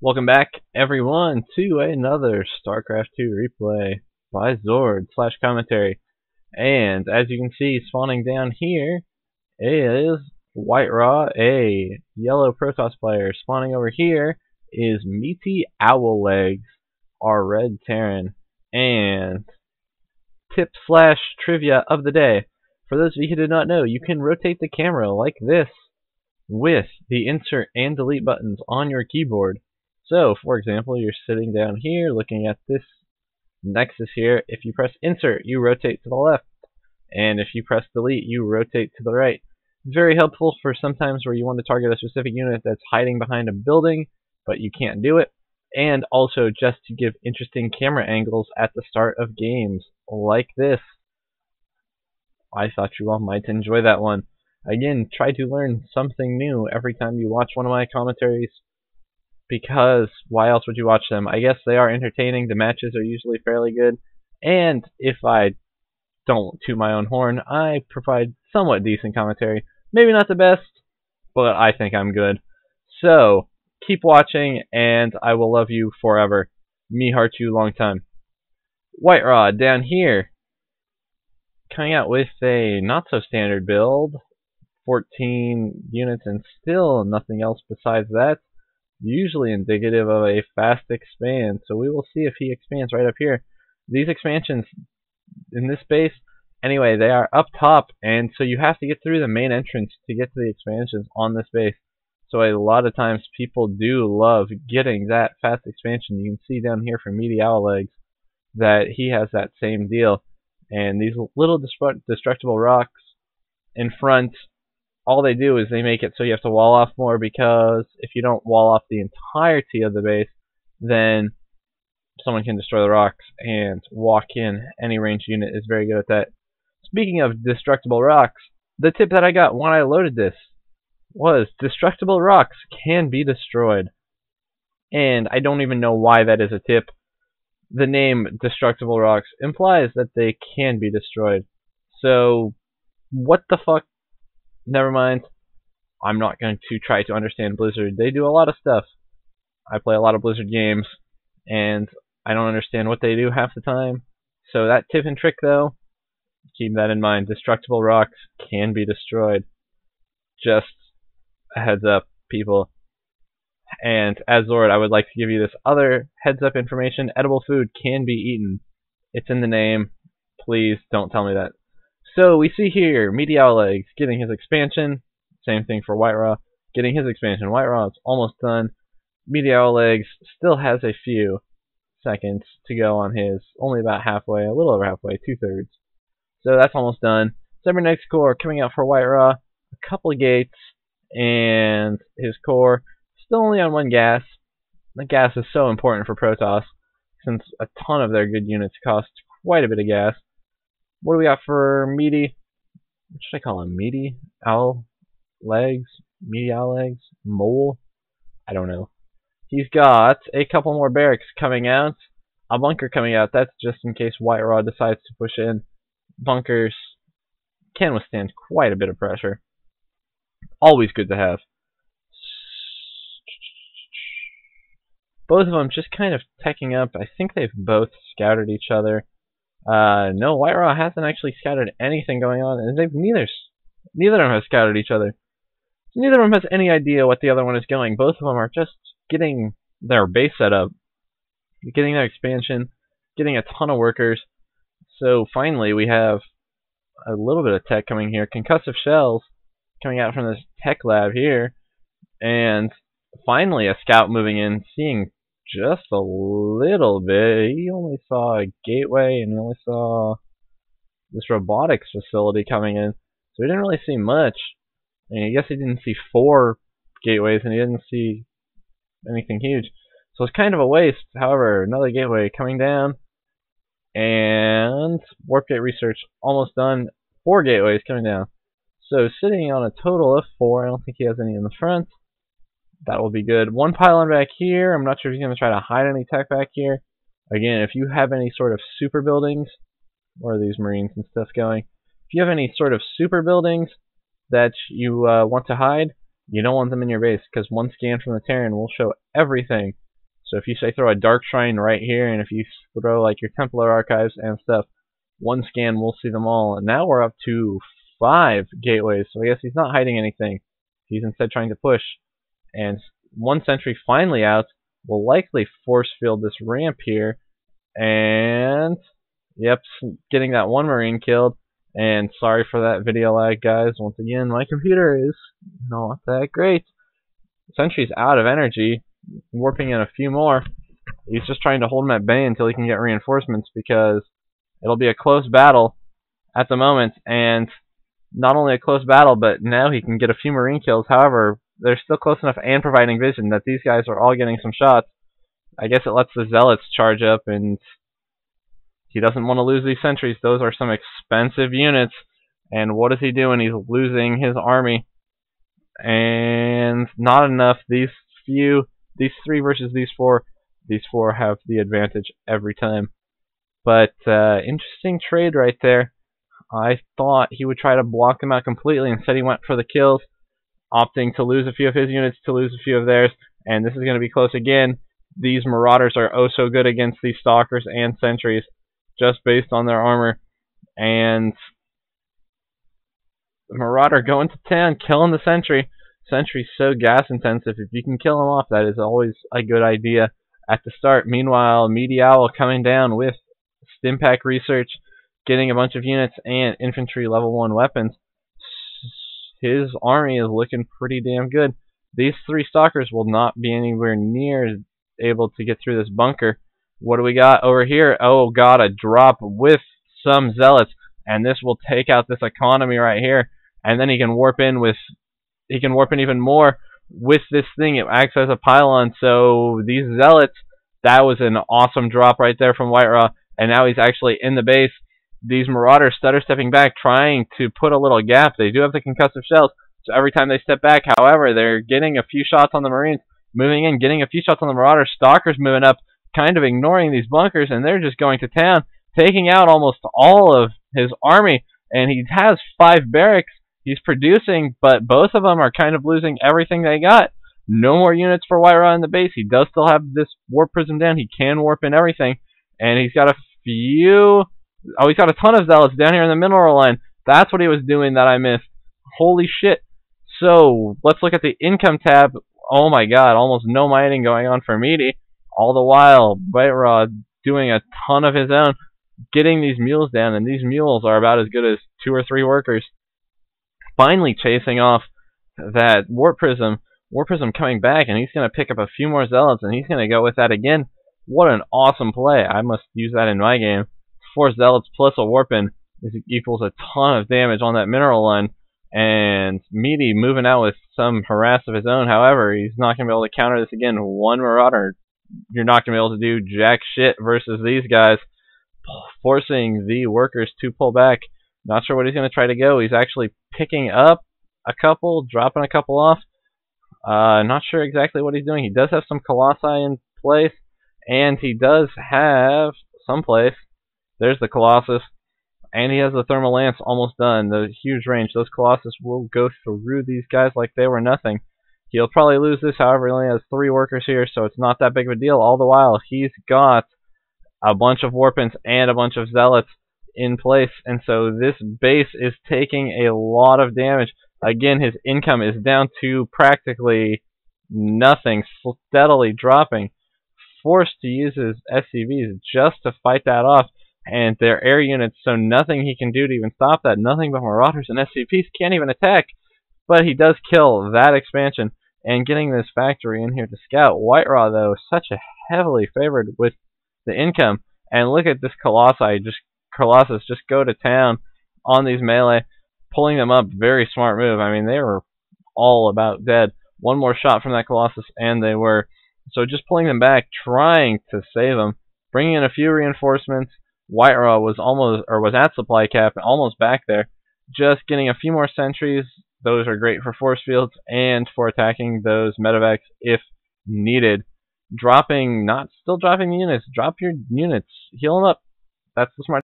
Welcome back, everyone, to another Starcraft 2 replay by Zord / commentary. And as you can see, spawning down here is Whitera, a yellow Protoss player. Spawning over here is Meaty Owl Legs, our red Terran. And tip / trivia of the day. For those of you who did not know, you can rotate the camera like this with the insert and delete buttons on your keyboard. So, for example, you're sitting down here looking at this nexus here. If you press insert, you rotate to the left. And if you press delete, you rotate to the right. Very helpful for sometimes where you want to target a specific unit that's hiding behind a building, but you can't do it. And also just to give interesting camera angles at the start of games, like this. I thought you all might enjoy that one. Again, try to learn something new every time you watch one of my commentaries, because why else would you watch them? I guess they are entertaining, the matches are usually fairly good, and if I don't toot my own horn, I provide somewhat decent commentary. Maybe not the best, but I think I'm good. So, keep watching, and I will love you forever. Me heart you long time. Whitera down here, coming out with a not-so-standard build. 14 units and still nothing else besides that. Usually indicative of a fast expand, so we will see if he expands right up here. These expansions in this base, anyway, they are up top, and so you have to get through the main entrance to get to the expansions on this base. So a lot of times people do love getting that fast expansion. You can see down here from Meaty Owl Legs that he has that same deal. And these little destructible rocks in front, all they do is they make it so you have to wall off more, because if you don't wall off the entirety of the base, then someone can destroy the rocks and walk in. Any ranged unit is very good at that. Speaking of destructible rocks, the tip that I got when I loaded this was destructible rocks can be destroyed. And I don't even know why that is a tip. The name destructible rocks implies that they can be destroyed. So, what the fuck? Never mind. I'm not going to try to understand Blizzard. They do a lot of stuff. I play a lot of Blizzard games, and I don't understand what they do half the time. So that tip and trick, though, keep that in mind. Destructible rocks can be destroyed. Just a heads up, people. And as Zord, I would like to give you this other heads up information. Edible food can be eaten. It's in the name. Please don't tell me that. So we see here, Meaty Owl Legs getting his expansion. Same thing for Whitera, getting his expansion. Whitera is almost done. Meaty Owl Legs still has a few seconds to go on his. Only about halfway, a little over halfway, 2/3. So that's almost done. Cybernetics core coming out for Whitera. A couple of gates, and his core still only on 1 gas. The gas is so important for Protoss, since a ton of their good units cost quite a bit of gas. What do we got for Meaty? What should I call him? Meaty Owl Legs? Meaty Owl Legs? Mole? I don't know. He's got a couple more barracks coming out. A bunker coming out. That's just in case Whitera decides to push in. Bunkers can withstand quite a bit of pressure. Always good to have. Both of them just kind of teching up. I think they've both scouted each other. No, Whitera hasn't actually scouted anything going on, and neither of them have scouted each other. So neither of them has any idea what the other one is going. Both of them are just getting their base set up, getting their expansion, getting a ton of workers. So finally we have a little bit of tech coming here. Concussive shells coming out from this tech lab here, and finally a scout moving in, seeing just a little bit. He only saw a gateway, and he only saw this robotics facility coming in, so he didn't really see much. And I guess he didn't see 4 gateways, and he didn't see anything huge, so it's kind of a waste. However, another gateway coming down, and warp gate research almost done. 4 gateways coming down, so sitting on a total of 4. I don't think he has any in the front. That will be good. 1 pylon back here. I'm not sure if he's going to try to hide any tech back here. Again, if you have any sort of super buildings, where are these marines and stuff going? If you have any sort of super buildings that you want to hide, you don't want them in your base, because one scan from the Terran will show everything So if you say throw a Dark Shrine right here, and if you throw like your Templar Archives and stuff, one scan will see them all. And now we're up to 5 gateways, so I guess he's not hiding anything. He's instead trying to push. And one sentry finally out will likely force field this ramp here. And yep, getting that one Marine killed. And sorry for that video lag, guys. Once again, my computer is not that great. Sentry's out of energy, warping in a few more. He's just trying to hold him at bay until he can get reinforcements, because it'll be a close battle at the moment. And not only a close battle, but now he can get a few Marine kills. However, they're still close enough and providing vision that these guys are all getting some shots. I guess it lets the Zealots charge up, and he doesn't want to lose these sentries. Those are some expensive units. And what is he doing? He's losing his army. And not enough. These 3 versus these 4 have the advantage every time. But interesting trade right there. I thought he would try to block them out completely. Instead he went for the kills, opting to lose a few of his units, to lose a few of theirs. And this is going to be close again. These Marauders are oh so good against these Stalkers and Sentries, just based on their armor. And the Marauder going to town, killing the Sentry. Sentry's so gas intensive. If you can kill him off, that is always a good idea at the start. Meanwhile, Meaty coming down with Stimpack research, getting a bunch of units and infantry level 1 weapons. His army is looking pretty damn good. These 3 Stalkers will not be anywhere near able to get through this bunker. What do we got over here? Oh god, a drop with some Zealots, and this will take out this economy right here. And then he can warp in even more with this thing. It acts as a pylon. So these Zealots, that was an awesome drop right there from Whitera, and now he's actually in the base. These Marauders stutter stepping back, trying to put a little gap. They do have the concussive shells, so every time they step back, however, they're getting a few shots on the Marines, moving in, getting a few shots on the Marauders. Stalkers moving up, kind of ignoring these bunkers, and they're just going to town, taking out almost all of his army. And he has 5 barracks he's producing, but both of them are kind of losing everything they got. No more units for Whitera in the base. He does still have this warp prism down. He can warp in everything, and he's got a few... Oh, he's got a ton of Zealots down here in the mineral line. That's what he was doing that I missed. Holy shit. So, let's look at the income tab. Oh my god, almost no mining going on for Meaty. All the while, Whitera doing a ton of his own, getting these mules down, and these mules are about as good as 2 or 3 workers. Finally chasing off that Warp Prism. Warp Prism coming back, and he's going to pick up a few more Zealots, and he's going to go with that again. What an awesome play. I must use that in my game. 4 Zealots plus a Warpin equals a ton of damage on that mineral line. And Meaty moving out with some harass of his own. However, he's not going to be able to counter this again. 1 Marauder, you're not going to be able to do jack shit versus these guys, forcing the workers to pull back. Not sure what he's going to try to go. He's actually picking up a couple, dropping a couple off. Not sure exactly what he's doing. He does have some Colossi in place, and he does have someplace. There's the Colossus, and he has the Thermal Lance almost done. The huge range. Those Colossus will go through these guys like they were nothing. He'll probably lose this, however, he only has 3 workers here, so it's not that big of a deal. All the while, he's got a bunch of Warpins and a bunch of Zealots in place, and so this base is taking a lot of damage. Again, his income is down to practically nothing, steadily dropping. Forced to use his SCVs just to fight that off, and their air units, so nothing he can do to even stop that. Nothing but Marauders and SCPs can't even attack. But he does kill that expansion, and getting this factory in here to scout. Whitera, though, such a heavily favored with the income. And look at this Colossus just go to town on these melee, pulling them up. Very smart move. I mean, they were all about dead. 1 more shot from that Colossus, and they were. So just pulling them back, trying to save them, bringing in a few reinforcements. Whitera was at supply cap, almost back there. Just getting a few more sentries. Those are great for force fields and for attacking those medevacs if needed. Still dropping units. Drop your units. Heal them up. That's the smart